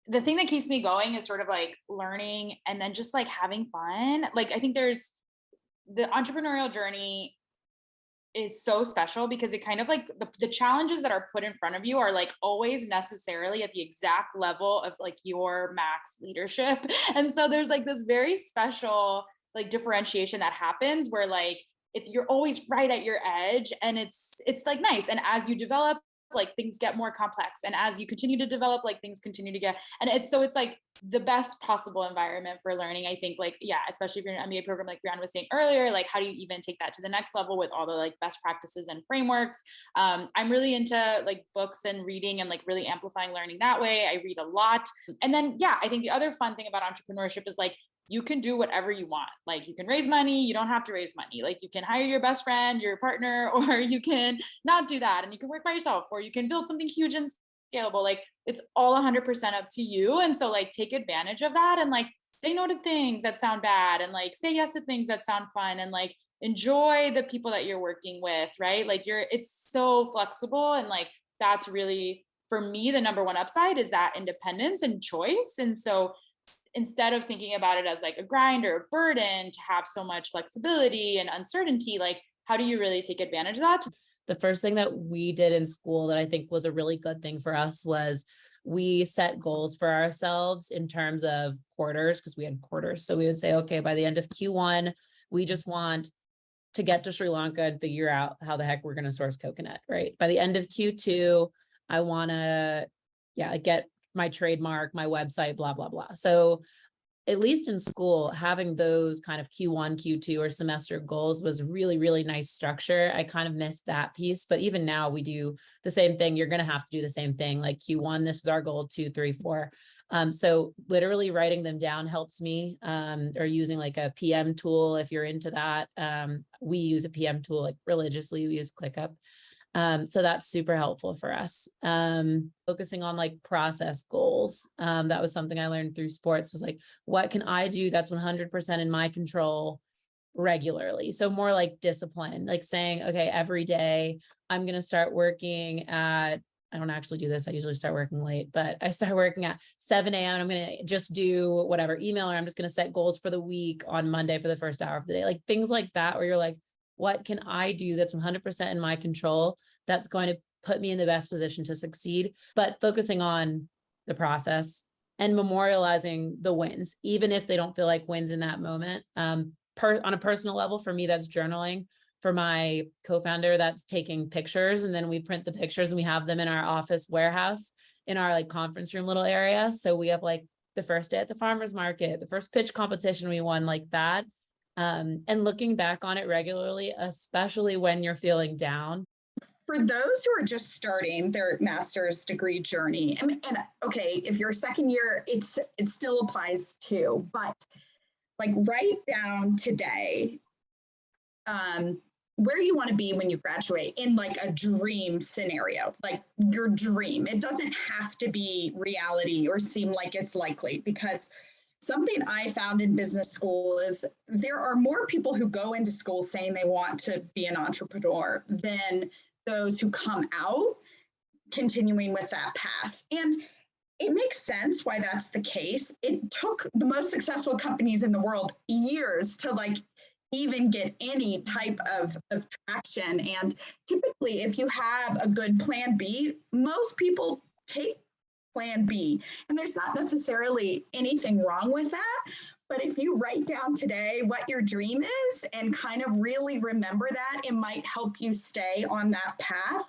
the thing that keeps me going is sort of like learning and then just like having fun. Like I think there's the entrepreneurial journey is so special because it kind of like the challenges that are put in front of you are like always necessarily at the exact level of like your max leadership. And so there's like this very special like differentiation that happens where like it's you're always right at your edge and it's like nice. And as you develop, like things get more complex. And as you continue to develop, like things continue to get, and it's like the best possible environment for learning. I think like, yeah, especially if you're in an MBA program, like Breanna was saying earlier, like how do you even take that to the next level with all the like best practices and frameworks? I'm really into like books and reading and like really amplifying learning that way. I read a lot. And then, yeah, I think the other fun thing about entrepreneurship is like, you can do whatever you want. Like you can raise money, you don't have to raise money. Like you can hire your best friend, your partner, or you can not do that and you can work by yourself, or you can build something huge and scalable. Like it's all 100% up to you. And so like take advantage of that and like say no to things that sound bad and like say yes to things that sound fun and like enjoy the people that you're working with, right? Like it's so flexible and like that's really for me the number one upside is that independence and choice. And so instead of thinking about it as like a grind or a burden to have so much flexibility and uncertainty, like how do you really take advantage of that? The first thing that we did in school that I think was a really good thing for us was we set goals for ourselves in terms of quarters, because we had quarters. So we would say, okay, by the end of Q1, we just want to get to Sri Lanka and figure out how the heck we're going to source coconut, right? By the end of Q2, I want to, get my trademark, my website, blah, blah, blah. So at least in school, having those kind of Q1, Q2 or semester goals was really, really nice structure. I kind of missed that piece, but even now we do the same thing. You're going to have to do the same thing. Like Q1, this is our goal, 2, 3, 4. So literally writing them down helps me, or using like a PM tool. If you're into that, we use a PM tool, like religiously, we use ClickUp. So that's super helpful for us. Focusing on like process goals. That was something I learned through sports was like, what can I do that's 100% in my control regularly? So more like discipline, like saying, okay, every day I'm going to start working at, I don't actually do this. I usually start working late, but I start working at 7 a.m. I'm going to just do whatever email, or I'm just going to set goals for the week on Monday for the first hour of the day, like things like that, where you're like, what can I do that's 100% in my control that's going to put me in the best position to succeed? But focusing on the process and memorializing the wins, even if they don't feel like wins in that moment. On a personal level, for me, that's journaling. For my co-founder, that's taking pictures, and then we print the pictures and we have them in our office warehouse in our like conference room little area. So we have like the first day at the farmer's market, the first pitch competition we won, like that. And looking back on it regularly, especially when you're feeling down. For those who are just starting their master's degree journey, and okay, if you're a second year, it still applies too, but like write down today where you want to be when you graduate in like a dream scenario, like your dream. It doesn't have to be reality or seem like it's likely, because something I found in business school is there are more people who go into school saying they want to be an entrepreneur than those who come out continuing with that path. And it makes sense why that's the case. It took the most successful companies in the world years to like even get any type of traction. And typically, if you have a good plan B, most people take plan B. And there's not necessarily anything wrong with that. But if you write down today what your dream is and kind of really remember that, it might help you stay on that path.